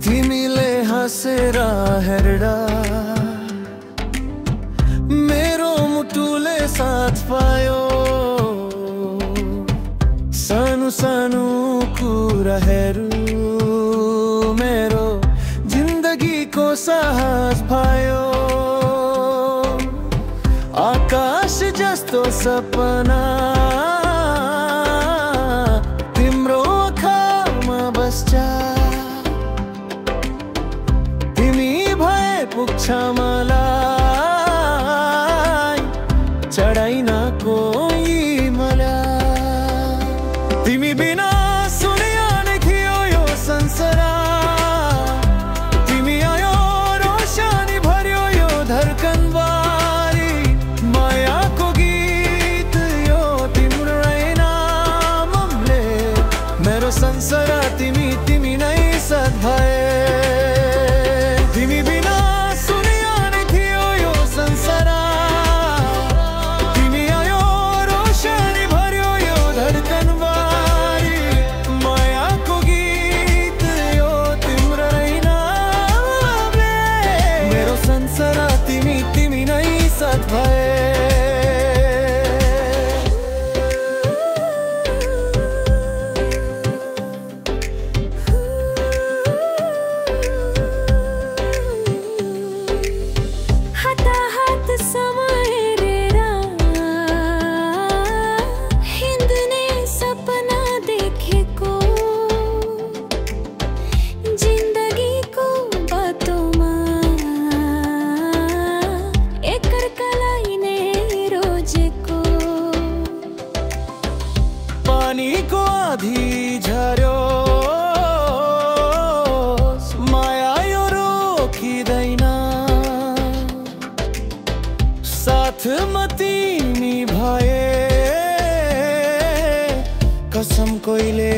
तिमीले हाँसेर हेर्दा मेरो मुटुले साथ पायो। सानो सानो कुराहरू मेरो जिन्दगीको साहस पायो। आकाश जस्तो सपना तिम्रो आँखामा बस्छ। तिमी भए पुग्छ मलाई चढाइन कोही मलाई। तिमी बिना सुनिया नै थियो यो संसार। तिमी आयो रोशनी भर्यो यो धडकनबारी। मायाको गीत यो तिम्रै नामले मेरो संसार तिमी तिमी नै साथ भए। तिमी बिना सुनिया नै थियो यो संसार। तिमी आयो रोशनी भर्यो यो धडकनबारी। मायाको गीत यो तिम्रै नामले मेरो संसार तिमी तिमी नै साथ भए। पानीको आधी झर्यो माया यो रोकिँदैन। साथमा तिमी भए कसम कोहीले